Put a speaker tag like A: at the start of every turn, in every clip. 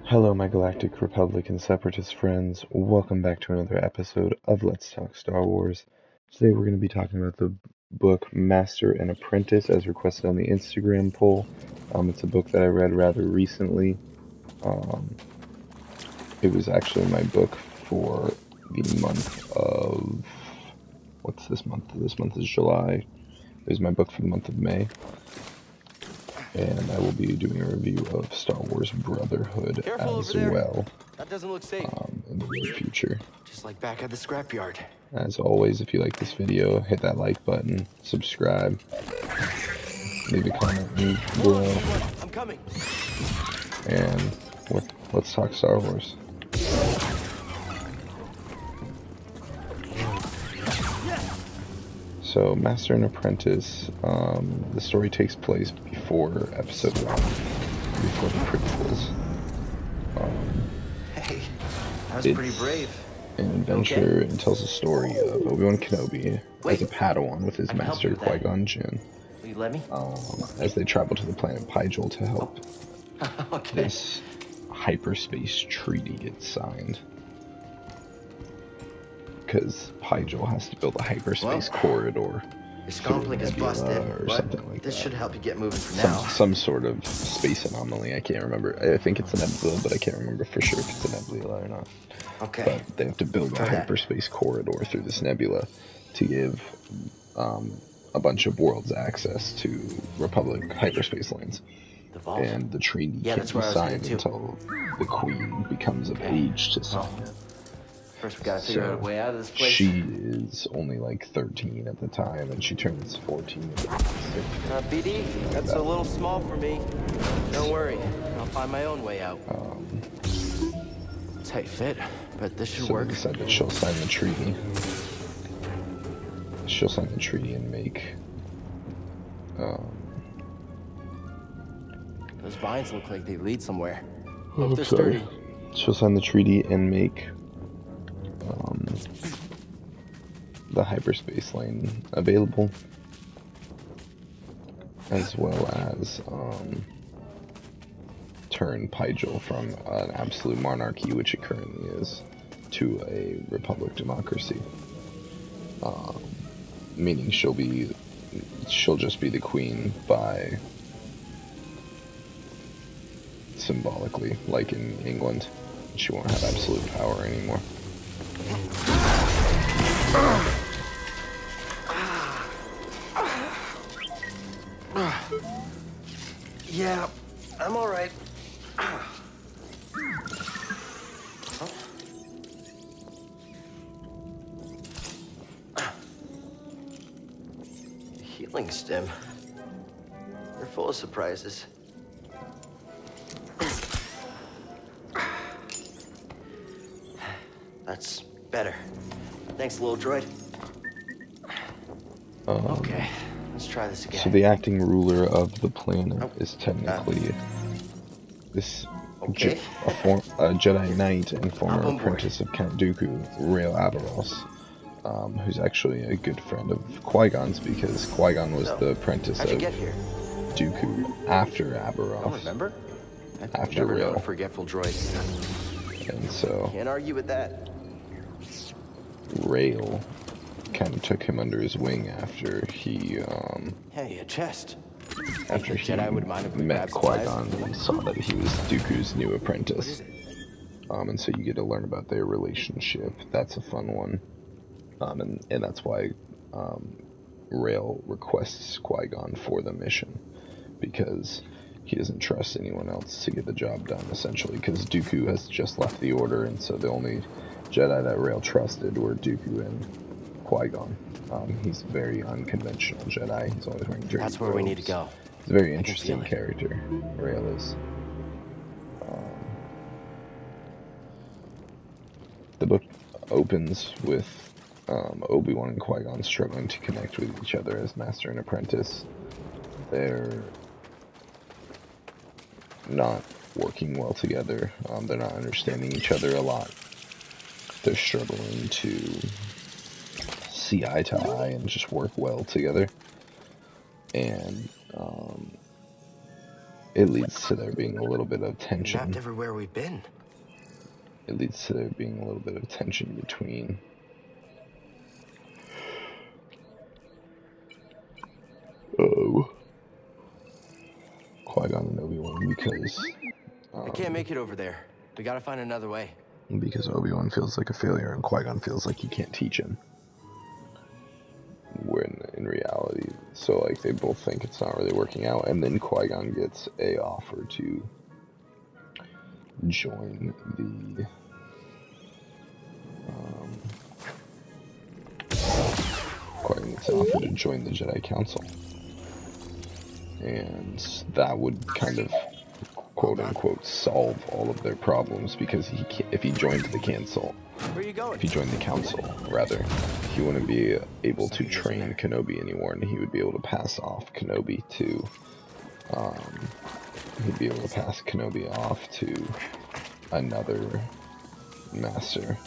A: Hello, my Galactic Republic and Separatist friends. Welcome back to another episode of Let's Talk Star Wars. Today we're going to be talking about the book Master and Apprentice as requested on the Instagram poll. It's a book that I read rather recently. It was actually my book for the month of... What's this month? This month is July. It was my book for the month of May. And I will be doing a review of Star Wars Brotherhood as well.
B: That doesn't look safe.
A: In the near future.
B: Just like back at the scrapyard.
A: As always, if you like this video, hit that like button, subscribe, leave a comment below,
B: I'm coming.
A: and let's talk Star Wars. So, Master and Apprentice, the story takes place before Episode 1, before the prequels.
B: Hey, that was pretty brave.
A: An adventure and tells the story of Obi-Wan Kenobi as a Padawan with his master Qui-Gon Jinn.
B: Will you let me?
A: As they travel to the planet Pygel to help this hyperspace treaty get signed. Because Pygel has to build a hyperspace corridor.
B: This conflict is busted,
A: or
B: but
A: something like
B: this
A: that.
B: should help you get moving for now.
A: Some sort of space anomaly, I can't remember. I think it's a nebula, but I can't remember for sure if it's a nebula or not.
B: Okay.
A: But they have to build a hyperspace corridor through this nebula to give a bunch of worlds access to Republic hyperspace lanes. And the treaty can't be signed until the Queen becomes of age to sign it.
B: First we gotta figure out a way out of this place.
A: She is only like 13 at the time, and she turns 14 in 6.
B: BD, that's a little small for me. Don't worry, I'll find my own way out. Tight fit, but this should work.
A: They decide that she'll sign the treaty. She'll sign the treaty and make...
B: Those vines look like they lead somewhere. Hope they're sturdy.
A: She'll sign the treaty and make the hyperspace lane available, as well as turn Pygel from an absolute monarchy, which it currently is, to a republic democracy. Meaning she'll just be the queen by symbolically, like in England. She won't have absolute power anymore.
B: Yeah, I'm alright. Healing stem. They're full of surprises. That's better. Thanks, little droid. Okay, let's try this again.
A: So the acting ruler of the planet is technically this a Jedi Knight and former apprentice of Count Dooku, Rael Averross, who's actually a good friend of Qui-Gon's because Qui-Gon was the apprentice of Dooku after Averross.
B: Don't remember?
A: After Rael.
B: Forgetful droid.
A: And so
B: Can't argue with that.
A: Rael kind of took him under his wing after he
B: Hey, a chest.
A: after he
B: Jedi would mind if we
A: met
B: grab supplies?
A: Qui-Gon and saw that he was Dooku's new apprentice. And so you get to learn about their relationship. That's a fun one. And that's why Rael requests Qui-Gon for the mission, because he doesn't trust anyone else to get the job done, essentially, because Dooku has just left the Order, and so the only Jedi that Rael trusted were Dooku and Qui-Gon. He's a very unconventional Jedi. He's always wearing dirty
B: That's where we need to go.
A: He's a very interesting character, Rael is. The book opens with Obi-Wan and Qui-Gon struggling to connect with each other as master and apprentice. They're not working well together. They're not understanding each other a lot. They're struggling to see eye to eye and just work well together. And it leads to there being a little bit of
B: Mapped
A: tension.
B: everywhere we've been.
A: It leads to there being a little bit of tension between Qui-Gon and Obi-Wan
B: I can't make it over there. We gotta find another way.
A: because Obi-Wan feels like a failure and Qui-Gon feels like he can't teach him. When in reality, so like they both think it's not really working out, and then Qui-Gon gets a offer to join the Qui-Gon gets an offer to join the Jedi Council, and that would kind of quote unquote solve all of their problems, because if he joined the council,
B: Where are you going?
A: if he joined the council rather, he wouldn't be able to train Kenobi anymore, and he would be able to pass off Kenobi to another master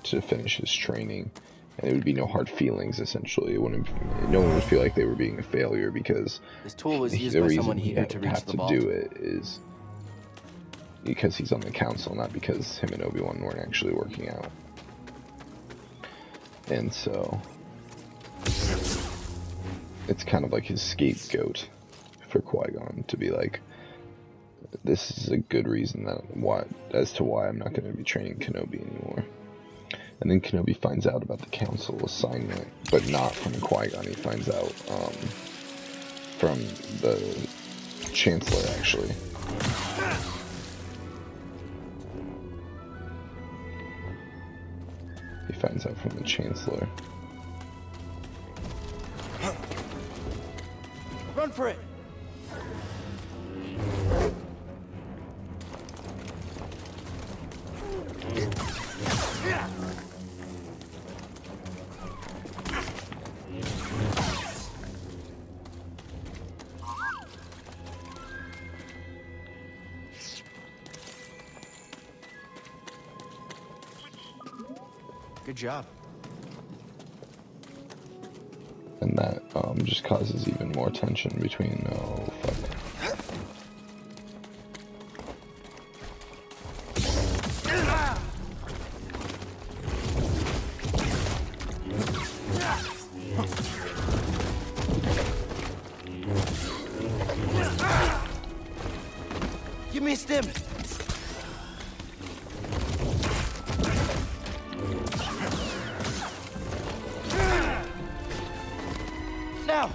A: to finish his training, and it would be no hard feelings. Essentially, no one would feel like they were being a failure, because
B: This tool was used
A: the
B: by
A: reason
B: someone
A: he
B: eager
A: had
B: to
A: to
B: reach
A: have
B: the
A: to
B: vault.
A: do it is because he's on the council, not because him and Obi-Wan weren't actually working out. And so it's kind of like his scapegoat for Qui-Gon to be like, this is a good reason as to why I'm not going to be training Kenobi anymore. And then Kenobi finds out about the council assignment, but not from Qui-Gon. He finds out from the Chancellor, actually. He finds out from the Chancellor.
B: Run for it! Good job.
A: And that just causes even more tension between, oh fuck.
B: Give me a stim! Now!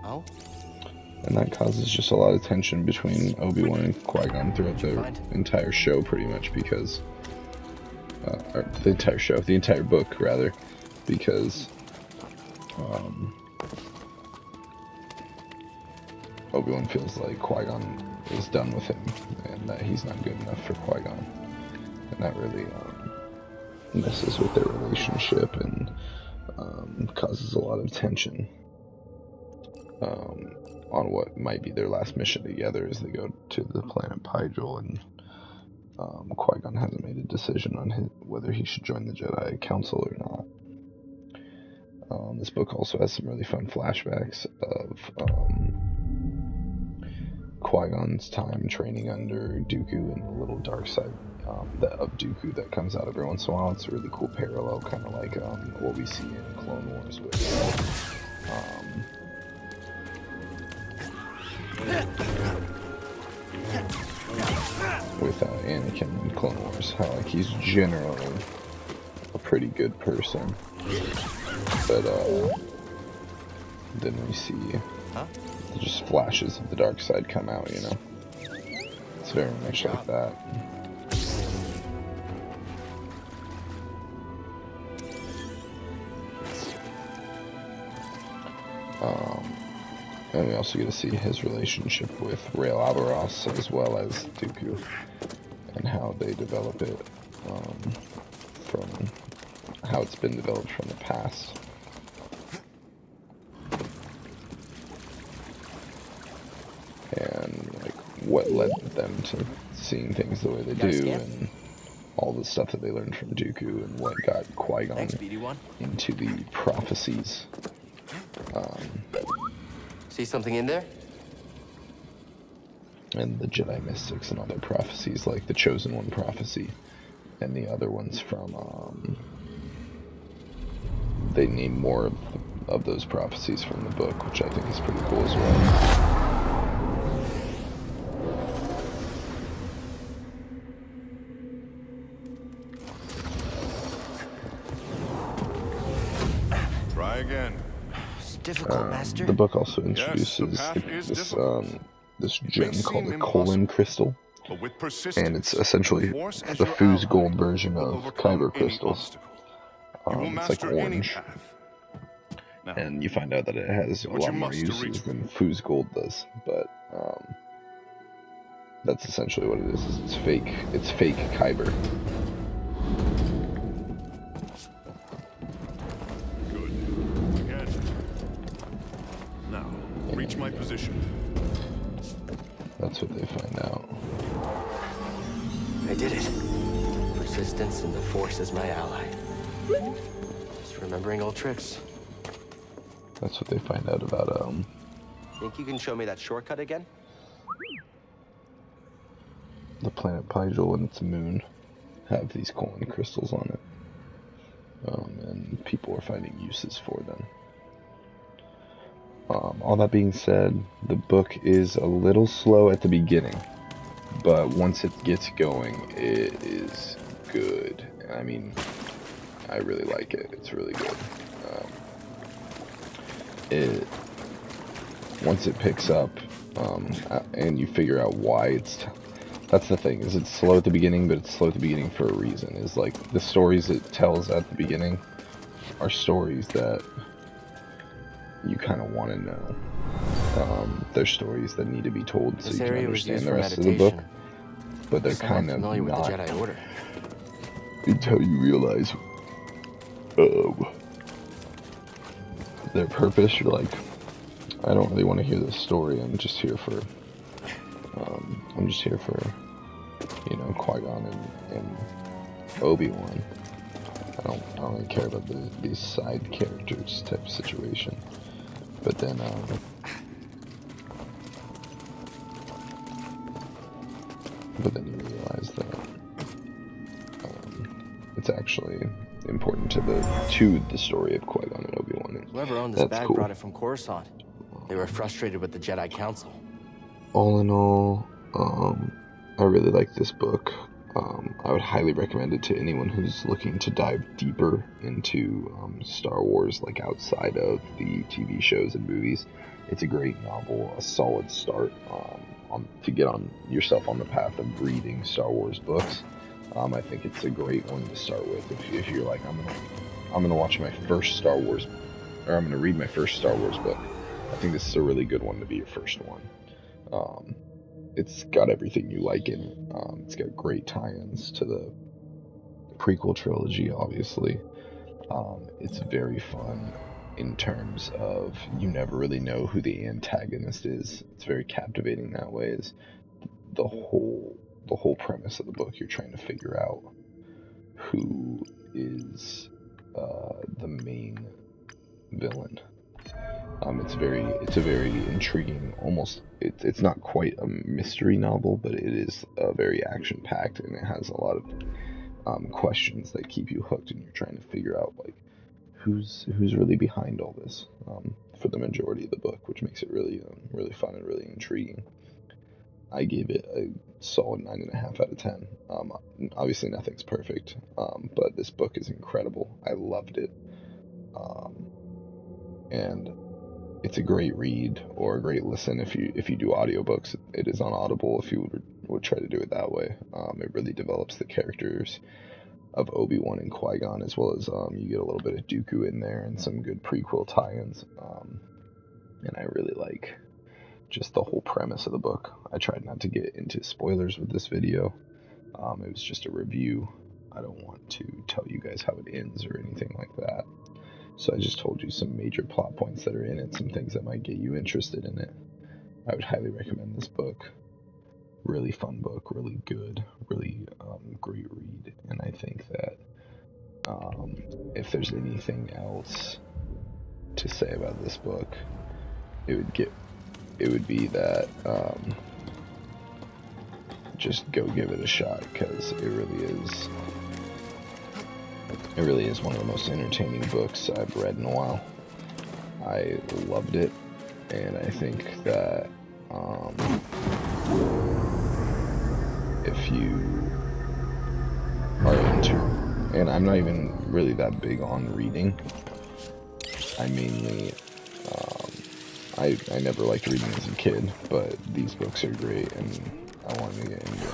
B: Oh?
A: And that causes just a lot of tension between Obi-Wan and Qui-Gon throughout the entire show, pretty much, because or the entire book, rather, because Obi-Wan feels like Qui-Gon is done with him, and that he's not good enough for Qui-Gon, and that really messes with their relationship and causes a lot of tension on what might be their last mission together as they go to the planet Pygel, and Qui-Gon hasn't made a decision on whether he should join the Jedi Council or not. This book also has some really fun flashbacks of Qui-Gon's time training under Dooku and the little dark side of Dooku that comes out every once in a while. It's a really cool parallel, kind of like what we see in Clone Wars with Anakin in Clone Wars, how like he's generally a pretty good person, but then we see just flashes of the dark side come out, you know. It's very much like that. And we also get to see his relationship with Rael Aberros as well as Dooku, and how they develop it from how it's been developed from the past. and like what led them to seeing things the way they do, and all the stuff that they learned from Dooku, and what got Qui-Gon into the prophecies.
B: See something in there?
A: And the Jedi mystics and other prophecies, like the Chosen One prophecy, and the other ones from, they name more of those prophecies from the book, which I think is pretty cool as well.
C: Try again.
B: It's difficult, Master.
A: The book also introduces this gem called the colon crystal, and it's essentially the foos gold version of kyber crystals. It's like orange, and you find out that it has a lot more uses than foos gold does, but that's essentially what it is. It's fake kyber.
C: Good. Again. Now, reach my position.
A: That's what they find out.
B: I did it. Persistence and the Force is my ally. Just remembering old tricks.
A: That's what they find out about,
B: Think you can show me that shortcut again?
A: the planet Pygel and its moon have these colon crystals on it. And people are finding uses for them. All that being said, the book is a little slow at the beginning, but once it gets going, it is good. I mean, I really like it. It's really good. Once it picks up, and you figure out why that's the thing, is it's slow at the beginning, but it's slow at the beginning for a reason. Is like the stories it tells at the beginning are stories that you kind of want to know. They're stories that need to be told so you can understand the rest of the book, but they're kind of not
B: with the Jedi Order.
A: Until you realize their purpose. You're like, I don't really want to hear this story. I'm just here for you know, Qui-Gon and Obi-Wan. I don't really care about these side characters type of situation. But then you realize that it's actually important to the story of Qui-Gon and Obi-Wan.
B: Whoever owned this bag brought it from Coruscant. They were frustrated with the Jedi Council.
A: All in all, I really like this book. I would highly recommend it to anyone who's looking to dive deeper into Star Wars, like outside of the TV shows and movies. It's a great novel, a solid start to get yourself on the path of reading Star Wars books. I think it's a great one to start with if you're like, I'm gonna watch my first Star Wars, or I'm gonna read my first Star Wars book. I think this is a really good one to be your first one. It's got everything you like in it. It's got great tie-ins to the prequel trilogy, obviously. It's very fun in terms of you never really know who the antagonist is. It's very captivating that way. Is the whole premise of the book. You're trying to figure out who is the main villain. It's a very intriguing, almost, it's not quite a mystery novel, but it is very action-packed, and it has a lot of questions that keep you hooked, and you're trying to figure out, like, who's really behind all this, for the majority of the book, which makes it really fun and really intriguing. I gave it a solid 9.5 out of 10. Obviously nothing's perfect, but this book is incredible. I loved it. And it's a great read or a great listen if you do audiobooks. It is on Audible if you would try to do it that way. It really develops the characters of Obi-Wan and Qui-Gon, as well as you get a little bit of Dooku in there and some good prequel tie-ins. And I really like just the whole premise of the book. I tried not to get into spoilers with this video. It was just a review. I don't want to tell you guys how it ends or anything like that. So I just told you some major plot points that are in it, some things that might get you interested in it. I would highly recommend this book. Really fun book, really good, really great read, and I think that if there's anything else to say about this book, it would be that just go give it a shot, because it really is one of the most entertaining books I've read in a while. I loved it, and I think that if you are into, and I'm not even really that big on reading, I mainly I never liked reading as a kid, but these books are great and I wanted to get into them.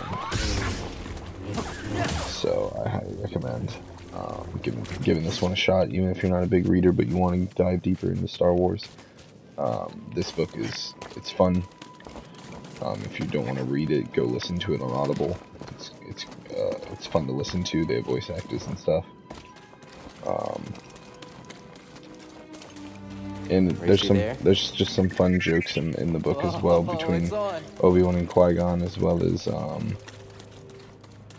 A: So I highly recommend giving this one a shot, even if you're not a big reader but you want to dive deeper into Star Wars. This book it's fun. If you don't want to read it, go listen to it on Audible. It's fun to listen to. They have voice actors and stuff. And there's just some fun jokes in the book as well, between Obi-Wan and Qui-Gon, as well as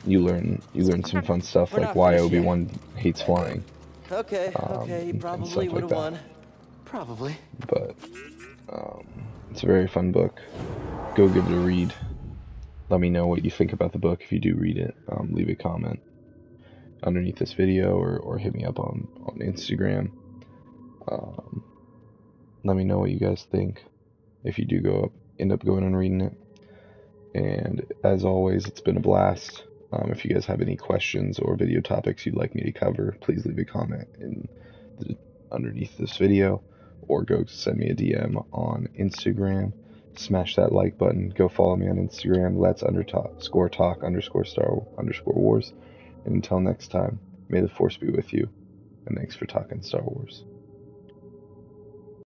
A: you learn some fun stuff, like why Obi-Wan hates flying.
B: Okay, you probably would have won. Probably.
A: But it's a very fun book. Go give it a read. Let me know what you think about the book if you do read it. Leave a comment underneath this video, or hit me up on Instagram. Let me know what you guys think if you do end up going and reading it. And as always, it's been a blast. If you guys have any questions or video topics you'd like me to cover, please leave a comment underneath this video, or go send me a DM on Instagram. Smash that like button. Go follow me on Instagram. Let's_talk_Star_Wars. And until next time, may the Force be with you. And thanks for talking Star Wars.